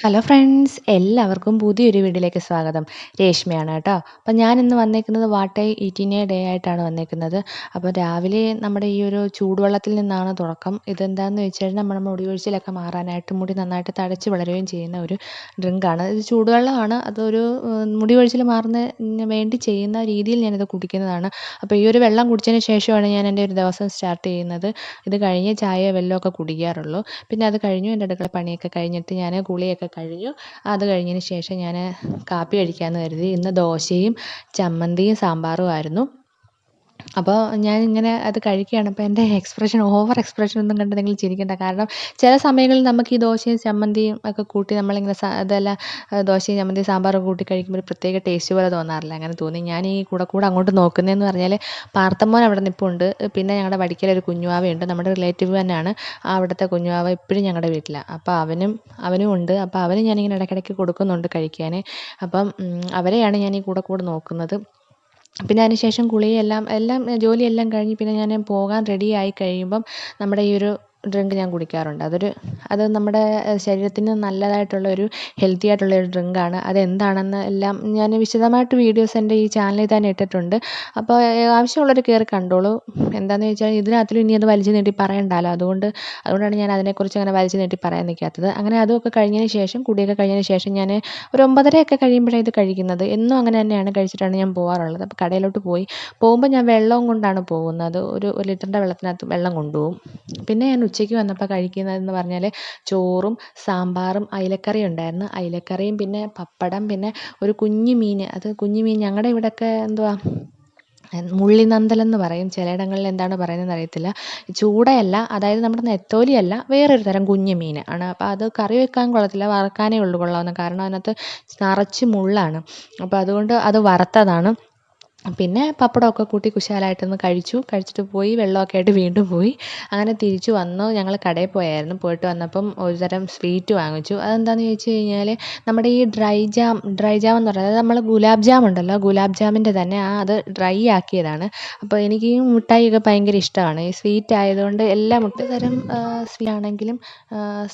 Hello friends, എല്ലാവർക്കും പുതിയൊരു വീഡിയോയിലേക്ക് സ്വാഗതം. രേഷ്മയാണ് കേട്ടോ. അപ്പം ഞാനിന്ന് വന്നേക്കുന്നത് വാട്ട് ഈറ്റിംഗ് ഡേ ആയിട്ടാണ് വന്നേക്കുന്നത്. അപ്പോൾ രാവിലെ നമ്മുടെ ഈ ഒരു ചൂടുവെള്ളത്തിൽ നിന്നാണ് തുടക്കം. ഇതെന്താണെന്ന് വെച്ച് കഴിഞ്ഞാൽ നമ്മുടെ മുടി കൊഴിച്ചിലൊക്കെ മാറാനായിട്ട് മുടി നന്നായിട്ട് തഴച്ച് വളരുകയും ചെയ്യുന്ന ഒരു ഡ്രിങ്കാണ്. ഇത് ചൂടുവെള്ളമാണ്. അതൊരു മുടി കൊഴിച്ചിൽ മാറുന്നതിന് വേണ്ടി ചെയ്യുന്ന രീതിയിൽ ഞാനിത് കുടിക്കുന്നതാണ്. അപ്പോൾ ഈ ഒരു വെള്ളം കുടിച്ചതിന് ശേഷമാണ് ഞാൻ എൻ്റെ ഒരു ദിവസം സ്റ്റാർട്ട് ചെയ്യുന്നത്. ഇത് കഴിഞ്ഞ് ചായ വെള്ളമൊക്കെ കുടിക്കാറുള്ളൂ. പിന്നെ അത് കഴിഞ്ഞു എൻ്റെ അടുക്കള പണിയൊക്കെ കഴിഞ്ഞിട്ട് ഞാൻ കുളിയൊക്കെ കഴിഞ്ഞു. അത് കഴിഞ്ഞതിന് ശേഷം ഞാൻ കാപ്പി കഴിക്കാമെന്ന് കരുതി. ഇന്ന് ദോശയും ചമ്മന്തിയും സാമ്പാറും ആയിരുന്നു. അപ്പോൾ ഞാനിങ്ങനെ അത് കഴിക്കുകയാണ്. അപ്പോൾ എൻ്റെ ഓവർ എക്സ്പ്രഷൻ ഒന്നും കണ്ട് നിങ്ങൾ ചിരിക്കണ്ട. കാരണം ചില സമയങ്ങളിൽ നമുക്ക് ഈ ദോശയും ചമ്മന്തിയും ഒക്കെ കൂട്ടി നമ്മളിങ്ങനെ ഇതെല്ലാം ദോശയും ചമ്മന്തിയും സാമ്പാറൊക്കെ കൂട്ടി കഴിക്കുമ്പോൾ ഒരു പ്രത്യേക ടേസ്റ്റ് പോലെ തോന്നാറില്ല. അങ്ങനെ തോന്നി. ഞാൻ ഈ കൂടെ അങ്ങോട്ട് നോക്കുന്നതെന്ന് പറഞ്ഞാൽ പാർത്തമ്മോൻ അവിടെ നിൽപ്പുണ്ട്. പിന്നെ ഞങ്ങളുടെ വടിക്കലൊരു കുഞ്ഞുവാവയുണ്ട്. നമ്മുടെ റിലേറ്റീവ് തന്നെയാണ്. അവിടുത്തെ കുഞ്ഞുവാവ എപ്പോഴും ഞങ്ങളുടെ വീട്ടിലാണ്. അപ്പോൾ അവനും ഉണ്ട്. അപ്പോൾ അവനും ഞാനിങ്ങനെ ഇടയ്ക്കിടയ്ക്ക് കൊടുക്കുന്നുണ്ട് കഴിക്കാൻ. അപ്പം അവരെയാണ് ഞാൻ ഈ കൂടെ നോക്കുന്നത്. പിന്നെ അതിന് ശേഷം എല്ലാം ജോലിയെല്ലാം കഴിഞ്ഞ് പിന്നെ ഞാൻ പോകാൻ റെഡി ആയി കഴിയുമ്പം നമ്മുടെ ഈ ഒരു ഡ്രിങ്ക് ഞാൻ കുടിക്കാറുണ്ട്. അത് നമ്മുടെ ശരീരത്തിന് നല്ലതായിട്ടുള്ളൊരു ഹെൽത്തി ആയിട്ടുള്ളൊരു ഡ്രിങ്കാണ്. അതെന്താണെന്ന് എല്ലാം ഞാൻ വിശദമായിട്ട് വീഡിയോസ് എൻ്റെ ഈ ചാനലിൽ തന്നെ ഇട്ടിട്ടുണ്ട്. അപ്പോൾ ആവശ്യമുള്ളവർ കയറി കണ്ടോളൂ. എന്താണെന്ന് ചോദിച്ചാൽ ഇതിനകത്തിലും ഇനി അത് വലിച്ചു നീട്ടി പറയണ്ടല്ലോ. അതുകൊണ്ടാണ് ഞാൻ അതിനെക്കുറിച്ച് അങ്ങനെ വലിച്ചു നീട്ടി പറയാൻ നിൽക്കാത്തത്. അങ്ങനെ അതൊക്കെ കഴിഞ്ഞതിന് ശേഷം കുടിയൊക്കെ കഴിഞ്ഞതിന് ശേഷം ഞാൻ ഒരു 9:30 കഴിയുമ്പോഴാണ് ഇത് കഴിക്കുന്നത്. എന്നും അങ്ങനെ തന്നെയാണ് കഴിച്ചിട്ടാണ് ഞാൻ പോകാറുള്ളത്. അപ്പോൾ കടയിലോട്ട് പോകുമ്പോൾ ഞാൻ വെള്ളവും കൊണ്ടാണ് പോകുന്നത്. ഒരു ലിറ്ററിൻ്റെ വെള്ളത്തിനകത്ത് വെള്ളം കൊണ്ടുപോകും. പിന്നെ ഞാൻ ഉച്ചയ്ക്ക് വന്നപ്പോൾ കഴിക്കുന്നതെന്ന് പറഞ്ഞാൽ ചോറും സാമ്പാറും അയിലക്കറിയും ഉണ്ടായിരുന്നു. അയിലക്കറിയും പിന്നെ പപ്പടം പിന്നെ ഒരു കുഞ്ഞു മീൻ. ഞങ്ങളുടെ ഇവിടെയൊക്കെ എന്തുവാ മുള്ളിനന്തലെന്ന് പറയും. ചിലയിടങ്ങളിൽ എന്താണ് പറയുന്നതെന്ന് അറിയത്തില്ല. ചൂടയല്ല, അതായത് നമ്മുടെ നെത്തോലിയല്ല, വേറൊരു തരം കുഞ്ഞു മീൻ ആണ്. അപ്പോൾ അത് കറി വെക്കാൻ കൊള്ളത്തില്ല, വറക്കാനേ കൊള്ളാവുന്ന. കാരണം അതിനകത്ത് നിറച്ച് മുള്ളാണ്. അപ്പോൾ അതുകൊണ്ട് അത് വറുത്തതാണ്. പിന്നെ പപ്പടമൊക്കെ കൂട്ടി കുശാലായിട്ടൊന്ന് കഴിച്ചിട്ട് പോയി. വെള്ളമൊക്കെ ആയിട്ട് വീണ്ടും പോയി. അങ്ങനെ തിരിച്ചു വന്നു. ഞങ്ങൾ കടയിൽ പോയായിരുന്നു. പോയിട്ട് വന്നപ്പം ഒരു തരം സ്വീറ്റ് വാങ്ങിച്ചു. അതെന്താണെന്ന് ചോദിച്ചു കഴിഞ്ഞാൽ നമ്മുടെ ഈ ഡ്രൈ ജാം എന്ന് പറയുന്നത്, അതായത് നമ്മൾ ഗുലാബ് ജാം ഉണ്ടല്ലോ, ഗുലാബ് ജാമിൻ്റെ തന്നെ അത് ഡ്രൈ ആക്കിയതാണ്. അപ്പോൾ എനിക്ക് ഈ മിഠായിയൊക്കെ ഭയങ്കര ഇഷ്ടമാണ്. ഈ സ്വീറ്റ് ആയതുകൊണ്ട് തരം സ്വീറ്റ് ആണെങ്കിലും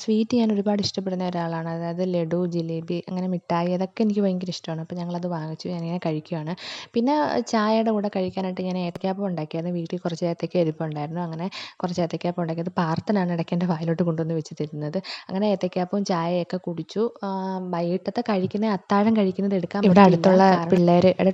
സ്വീറ്റ് ഞാൻ ഒരുപാട് ഇഷ്ടപ്പെടുന്ന ഒരാളാണ്. അതായത് ലഡു, ജിലേബി, അങ്ങനെ മിഠായി, അതൊക്കെ എനിക്ക് ഭയങ്കര ഇഷ്ടമാണ്. അപ്പോൾ ഞങ്ങളത് വാങ്ങിച്ചു. ഞാനിങ്ങനെ കഴിക്കുകയാണ്. പിന്നെ ചായയുടെ കൂടെ കഴിക്കാനായിട്ട് ഞാൻ ഏത്തയ്ക്കാപ്പം ഉണ്ടാക്കിയായിരുന്നു. വീട്ടിൽ കുറച്ച് ഏത്തയ്ക്ക ഇരിപ്പുണ്ടായിരുന്നു. അങ്ങനെ കുറച്ച് ഏത്തയ്ക്കാപ്പം ഉണ്ടാക്കിയത് പാർത്തനാണ് ഇടയ്ക്ക് എൻ്റെ വായിലോട്ട് കൊണ്ടുവന്ന് വെച്ച് തരുന്നത്. അങ്ങനെ ഏത്തയ്ക്കാപ്പവും ചായയൊക്കെ കുടിച്ചു. വൈകിട്ടത്തെ അത്താഴം കഴിക്കുന്നത് എടുക്കാൻ ഇവിടെ അടുത്തുള്ള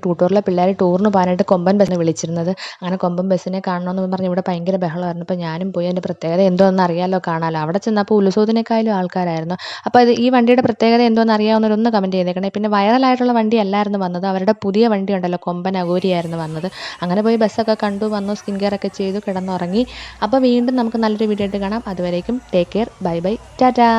ട്യൂട്ടോറിലെ പിള്ളേർ ടൂറിന് പോകാനായിട്ട് കൊമ്പൻ ബസ്സിനെ വിളിച്ചിരുന്നത്. അങ്ങനെ കൊമ്പൻ ബസ്സിനെ കാണണമെന്ന് പറഞ്ഞ് ഇവിടെ ഭയങ്കര ബഹളമായിരുന്നു. അപ്പോൾ ഞാനും പോയി. അതിൻ്റെ പ്രത്യേകത എന്തോന്ന് അറിയാമല്ലോ, കാണാമല്ലോ. അവിടെ ചെന്നപ്പോൾ ഉത്സവത്തിനേക്കാളും ആൾക്കാരായിരുന്നു. അപ്പോൾ ഈ വണ്ടിയുടെ പ്രത്യേകത എന്തോന്ന് അറിയാവുന്നവരൊന്ന് കമൻറ്റ് ചെയ്തേക്കണേ. പിന്നെ വൈറലായിട്ടുള്ള വണ്ടി അല്ലായിരുന്നു വന്നത്. അവരുടെ പുതിയ വണ്ടി ഉണ്ടല്ലോ, കൊമ്പൻ അഗോരിയായിരുന്നു വന്നത്. അങ്ങനെ പോയി ബസ്സൊക്കെ കണ്ടു വന്നു. സ്കിൻ കെയർ ഒക്കെ ചെയ്തു കിടന്നുറങ്ങി. അപ്പോൾ വീണ്ടും നമുക്ക് നല്ലൊരു വീഡിയോ ആയിട്ട് കാണാം. അതുവരേക്കും take care. Bye bye, Tata.